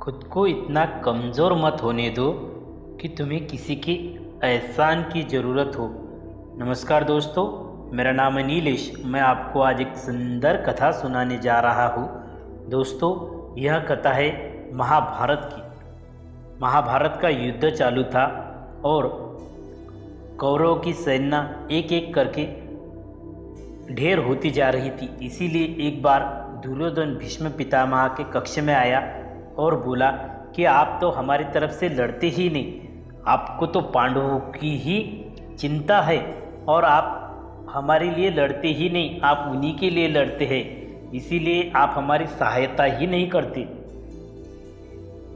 खुद को इतना कमज़ोर मत होने दो कि तुम्हें किसी के एहसान की ज़रूरत हो। नमस्कार दोस्तों, मेरा नाम है नीलेश। मैं आपको आज एक सुंदर कथा सुनाने जा रहा हूँ। दोस्तों, यह कथा है महाभारत की। महाभारत का युद्ध चालू था और कौरवों की सेना एक एक करके ढेर होती जा रही थी। इसीलिए एक बार दुर्योधन भीष्म पितामह के कक्ष में आया और बोला कि आप तो हमारी तरफ से लड़ते ही नहीं, आपको तो पांडवों की ही चिंता है और आप हमारे लिए लड़ते ही नहीं, आप उन्हीं के लिए लड़ते हैं। इसीलिए आप हमारी सहायता ही नहीं करते,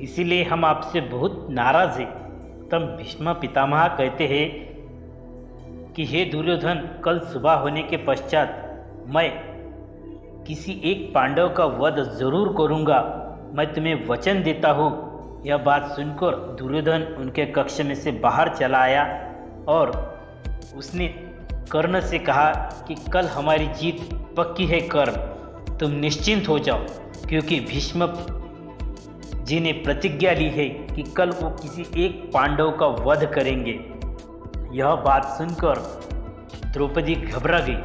इसीलिए हम आपसे बहुत नाराज़ हैं। तब भीष्म पितामह कहते हैं कि हे दुर्योधन, कल सुबह होने के पश्चात मैं किसी एक पांडव का वध जरूर करूंगा, मैं तुम्हें वचन देता हूँ। यह बात सुनकर दुर्योधन उनके कक्ष में से बाहर चला आया और उसने कर्ण से कहा कि कल हमारी जीत पक्की है कर्ण, तुम निश्चिंत हो जाओ, क्योंकि भीष्म जी ने प्रतिज्ञा ली है कि कल वो किसी एक पांडव का वध करेंगे। यह बात सुनकर द्रौपदी घबरा गई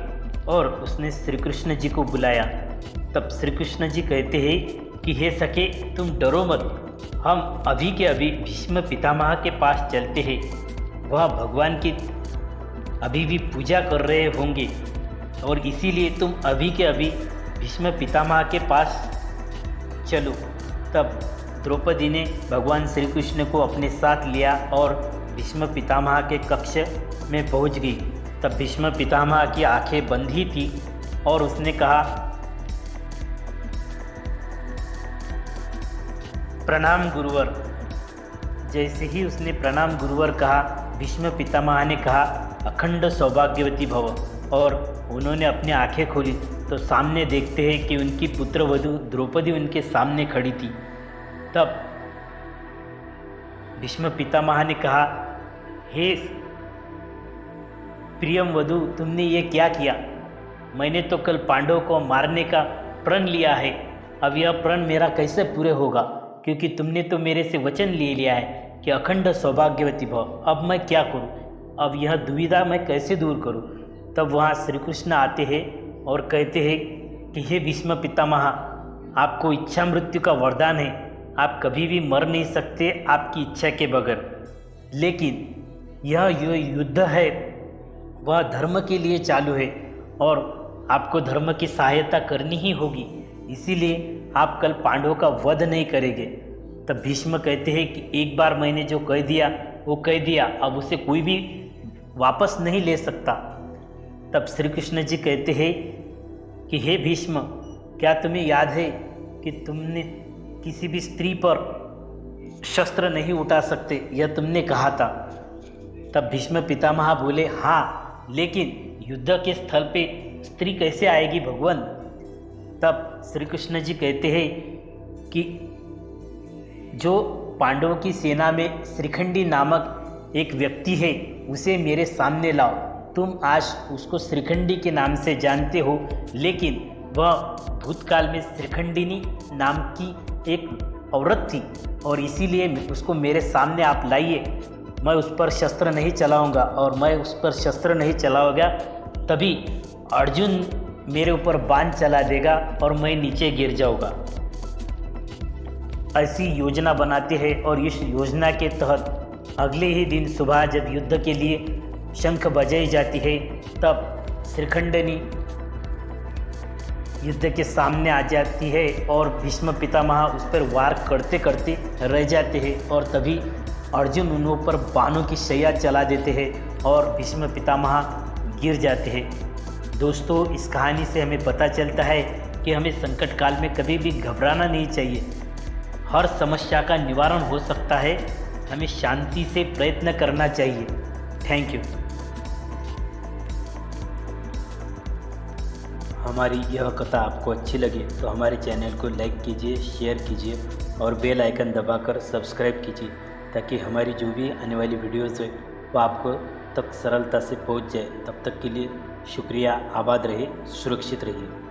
और उसने श्री कृष्ण जी को बुलाया। तब श्री कृष्ण जी कहते हैं कि हे सखे, तुम डरो मत, हम अभी के अभी भीष्म पितामह के पास चलते हैं। वह भगवान की अभी भी पूजा कर रहे होंगे और इसीलिए तुम अभी के अभी भीष्म पितामह के पास चलो। तब द्रौपदी ने भगवान श्री कृष्ण को अपने साथ लिया और भीष्म पितामह के कक्ष में पहुंच गई। तब भीष्म पितामह की आंखें बंद ही थी और उसने कहा, प्रणाम गुरुवर। जैसे ही उसने प्रणाम गुरुवर कहा, भीष्म पितामह ने कहा, अखंड सौभाग्यवती भव। और उन्होंने अपनी आंखें खोली तो सामने देखते हैं कि उनकी पुत्रवधू द्रौपदी उनके सामने खड़ी थी। तब भीष्म पितामह ने कहा, हे प्रियम वधू, तुमने ये क्या किया? मैंने तो कल पांडवों को मारने का प्रण लिया है, अब यह प्रण मेरा कैसे पूरे होगा, क्योंकि तुमने तो मेरे से वचन ले लिया है कि अखंड सौभाग्यवती भव। अब मैं क्या करूं? अब यह दुविधा मैं कैसे दूर करूं? तब वहाँ श्री कृष्ण आते हैं और कहते हैं कि हे भीष्म पितामह, आपको इच्छा मृत्यु का वरदान है, आप कभी भी मर नहीं सकते आपकी इच्छा के बगैर। लेकिन यह जो युद्ध है वह धर्म के लिए चालू है और आपको धर्म की सहायता करनी ही होगी, इसीलिए आप कल पांडवों का वध नहीं करेंगे। तब भीष्म कहते हैं कि एक बार मैंने जो कह दिया वो कह दिया, अब उसे कोई भी वापस नहीं ले सकता। तब श्री कृष्ण जी कहते हैं कि हे भीष्म, क्या तुम्हें याद है कि तुमने किसी भी स्त्री पर शस्त्र नहीं उठा सकते, यह तुमने कहा था। तब भीष्म पितामह बोले, हाँ, लेकिन युद्ध के स्थल पे स्त्री कैसे आएगी भगवान? तब श्री कृष्ण जी कहते हैं कि जो पांडवों की सेना में श्रीखंडी नामक एक व्यक्ति है, उसे मेरे सामने लाओ। तुम आज उसको श्रीखंडी के नाम से जानते हो, लेकिन वह भूतकाल में श्रीखंडिनी नाम की एक औरत थी और इसीलिए उसको मेरे सामने आप लाइए। मैं उस पर शस्त्र नहीं चलाऊंगा और मैं उस पर शस्त्र नहीं चलाऊंगा तभी अर्जुन मेरे ऊपर बाण चला देगा और मैं नीचे गिर जाऊंगा। ऐसी योजना बनाते हैं और इस योजना के तहत अगले ही दिन सुबह जब युद्ध के लिए शंख बजाई जाती है, तब श्रीखंडिनी युद्ध के सामने आ जाती है और भीष्म पितामह उस पर वार करते करते रह जाते हैं और तभी अर्जुन उन ऊपर बाणों की शैया चला देते हैं और भीष्म पितामह गिर जाते हैं। दोस्तों, इस कहानी से हमें पता चलता है कि हमें संकट काल में कभी भी घबराना नहीं चाहिए। हर समस्या का निवारण हो सकता है, हमें शांति से प्रयत्न करना चाहिए। Thank you. हमारी यह कथा आपको अच्छी लगे तो हमारे चैनल को लाइक कीजिए, शेयर कीजिए और बेल आइकन दबाकर सब्सक्राइब कीजिए, ताकि हमारी जो भी आने वाली वीडियोज़ है वो आपको तक सरलता से पहुंच जाए। तब तक के लिए शुक्रिया। आबाद रहिए, सुरक्षित रहिए।